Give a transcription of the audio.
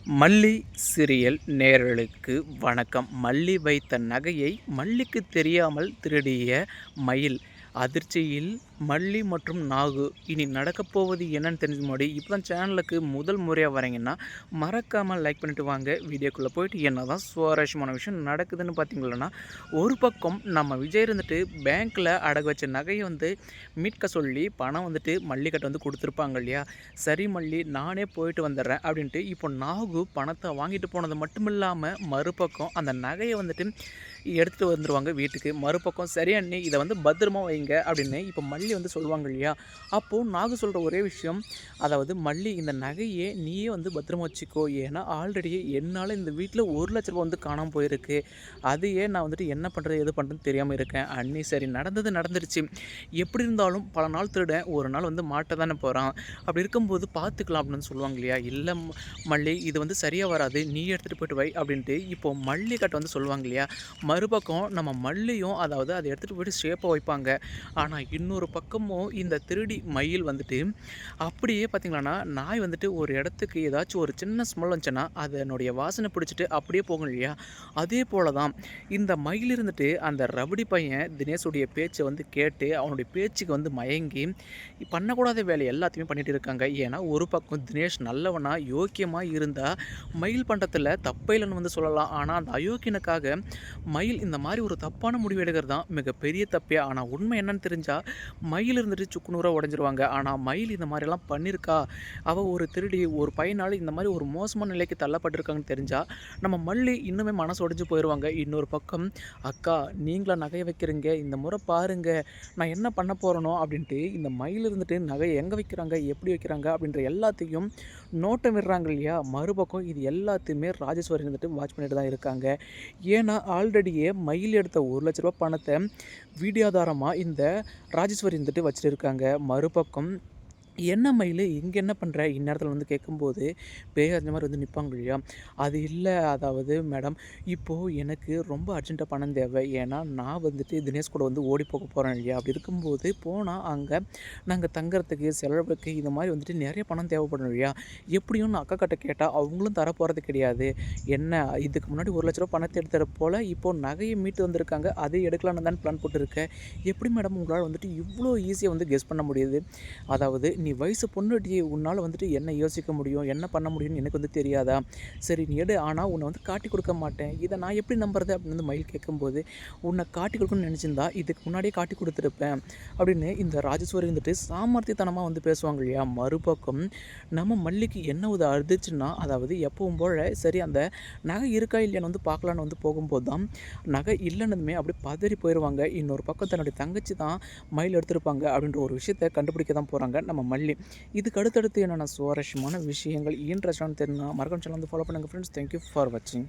மல்லி சீரியல் நேயர்களுக்கு வணக்கம். மல்லி வைத்த நகையை மல்லிக்கு தெரியாமல் திருடிய மயில் அதிர்ச்சியில் மல்லி மற்றும் நாகு. இனி நடக்கப் போவது என்னன்னு தெரிஞ்ச முன்னாடி இப்போ தான் சேனலுக்கு முதல் முறையாக வரீங்கன்னா மறக்காமல் லைக் பண்ணிட்டு வாங்க. வீடியோக்குள்ளே போயிட்டு என்ன தான் சுவாரஸ்யமான விஷயம் நடக்குதுன்னு பார்த்தீங்கன்னா, ஒரு பக்கம் நம்ம விஜய் இருந்துட்டு பேங்க்கில் அடகு வச்ச நகையை மீட்க சொல்லி பணம் மல்லிகிட்ட கொடுத்துருப்பாங்க இல்லையா. சரி மல்லி, நானே போயிட்டு வந்துடுறேன் அப்படின்ட்டு இப்போ நாகு பணத்தை வாங்கிட்டு போனது மட்டும் இல்லாமல் மறுபக்கம் அந்த நகையை எடுத்துகிட்டு வந்துடுவாங்க வீட்டுக்கு. மறுபக்கம் சரி அண்ணி, இதை பத்திரமா வைங்க அப்படின்னு இப்போ மல்லி சொல்லுவாங்க இல்லையா. அப்போது நாகு சொல்கிற ஒரே விஷயம், அதாவது மல்லி இந்த நகையை நீயே பத்திரமா வச்சுக்கோ. ஏன்னா ஆல்ரெடி என்னால் இந்த வீட்டில் 1,00,000 ரூபா காணாமல் போயிருக்கு. அதையே நான் என்ன பண்ணுறது எது பண்ணுறதுன்னு தெரியாமல் இருக்கேன் அண்ணி. சரி, நடந்தது நடந்துருச்சு. எப்படி இருந்தாலும் பல நாள் திருடன் ஒரு நாள் மாட்ட தானே போகிறான். அப்படி இருக்கும்போது பார்த்துக்கலாம் அப்படின்னு சொல்லுவாங்க இல்லையா. இல்லை மல்லி, இது சரியாக வராது, நீ எடுத்துகிட்டு போய்ட்டு வை அப்படின்ட்டு இப்போ மல்லி கட்ட சொல்லுவாங்க இல்லையா. மறுபக்கம் நம்ம மல்லியும் அதாவது அதை எடுத்துகிட்டு போய்ட்டு ஷேப்பாக வைப்பாங்க. ஆனால் இன்னொரு பக்கமும் இந்த திருடி மயில் அப்படியே பார்த்திங்களான்னா நாய் ஒரு இடத்துக்கு ஏதாச்சும் ஒரு சின்ன ஸ்மெல் வந்துச்சுன்னா அதனுடைய வாசனை பிடிச்சிட்டு அப்படியே போகும் இல்லையா. அதே போல தான் இந்த மயில் அந்த ரபடி பையன் தினேஷுடைய பேச்சை கேட்டு அவனுடைய பேச்சுக்கு மயங்கி பண்ணக்கூடாத வேலை எல்லாத்தையுமே பண்ணிட்டு இருக்காங்க. ஏன்னா ஒரு பக்கம் தினேஷ் நல்லவனா யோக்கியமாக இருந்தால் மயில் பண்ணுறதுல தப்பையிலன்னு சொல்லலாம். ஆனால் அந்த அயோக்கியனுக்காக மயில் இந்த மாதிரி ஒரு தப்பான முடிவு எடுக்கிறது தான் மிகப்பெரிய தப்பே. ஆனால் உண்மை என்னன்னு தெரிஞ்சால் மயில் சுக்குநூறாக உடஞ்சிருவாங்க. ஆனால் மயில் இந்த மாதிரிலாம் பண்ணியிருக்கா, அவள் ஒரு திருடி ஒரு பையனால் இந்த மாதிரி ஒரு மோசமான நிலைக்கு தள்ளப்பட்டிருக்காங்கன்னு தெரிஞ்சால் நம்ம மல்லி இன்னுமே மனசு உடஞ்சி போயிடுவாங்க. இன்னொரு பக்கம், அக்கா நீங்களா நகையை வைக்கிறீங்க, இந்த முறை பாருங்கள் நான் என்ன பண்ண போகிறனோ அப்படின்ட்டு இந்த மயில் நகையை எங்கே வைக்கிறாங்க எப்படி வைக்கிறாங்க அப்படின்ற எல்லாத்தையும் நோட்டம் விடுறாங்க இல்லையா. மறுபக்கம் இது எல்லாத்தையுமே ராஜேஸ்வரி வாட்ச் பண்ணிட்டு தான் இருக்காங்க. ஏன்னா ஆல்ரெடியே மயில் எடுத்த 1,00,000 ரூபா பணத்தை வீடியோதாரமாக இந்த ராஜேஸ்வரி வச்சுட்டு இருக்காங்க. மறுபக்கம், என்ன மயில் இங்கே என்ன பண்ணுற இந்நேரத்தில் கேட்கும்போது பேய் அந்த மாதிரி நிற்பாங்க இல்லையா. அது இல்லை, அதாவது மேடம் இப்போது எனக்கு ரொம்ப அர்ஜென்ட்டாக பணம் தேவை. ஏன்னா நான் தினேஷ் கூட ஓடி போக போகிறேன் இல்லையா. அப்படி இருக்கும்போது போனால் அங்கே நாங்கள் தங்குறதுக்கு செலவுக்கு இது மாதிரி நிறைய பணம் தேவைப்படும் இல்லையா. எப்படியும் நான் அக்கா கிட்ட கேட்டால் அவங்களும் தர போகிறது கிடையாது. என்ன இதுக்கு முன்னாடி 1,00,000 ரூபா பணத்தை எடுத்துகிற போல் இப்போது நகையை மீட்டு வந்திருக்காங்க, அதை எடுக்கலான்னு தான் பிளான் போட்டுருக்கேன். எப்படி மேடம் உங்களால் இவ்வளோ ஈஸியாக கெஸ் பண்ண முடியுது. அதாவது நீ வயசு பொண்ணுட்டி, உன்னால் என்ன யோசிக்க முடியும், என்ன பண்ண முடியும்னு எனக்கு தெரியாதா. சரி நீ எடு, ஆனால் உன்னை காட்டி கொடுக்க மாட்டேன், இதை நான் எப்படி நம்புறது அப்படின்னு மயில் கேட்கும்போது, உன்னை காட்டி கொடுக்கணும்னு நினச்சிருந்தா இதுக்கு முன்னாடியே காட்டி கொடுத்துருப்பேன் அப்படின்னு இந்த ராஜேஸ்வரி சாமர்த்தியத்தனமாக பேசுவாங்க இல்லையா. மறுபக்கம் நம்ம மல்லிக்கு என்ன ஒரு அதிர்ச்சின்னா, அதாவது எப்பவும் போல் சரி அந்த நகை இருக்கா இல்லையான்னு பார்க்கலான்னு போகும்போது தான் நகை இல்லைன்னதுமே அப்படி பதறி போயிடுவாங்க. இன்னொரு பக்கம் தன்னுடைய தங்கச்சி தான் மயில் எடுத்திருப்பாங்க அப்படின்ற ஒரு விஷயத்தை கண்டுபிடிக்க தான் போகிறாங்க நம்ம மல்லி. இதுக்கு அடுத்தடுத்து என்னென்ன சுவாரஸ்யமான விஷயங்கள் இன்ட்ரெஸ்டான தெரியுமா மறக்காம சேனல் ஃபாலோ பண்ணுங்கள் ஃப்ரெண்ட்ஸ். தேங்க்யூ ஃபார் வாட்சிங்.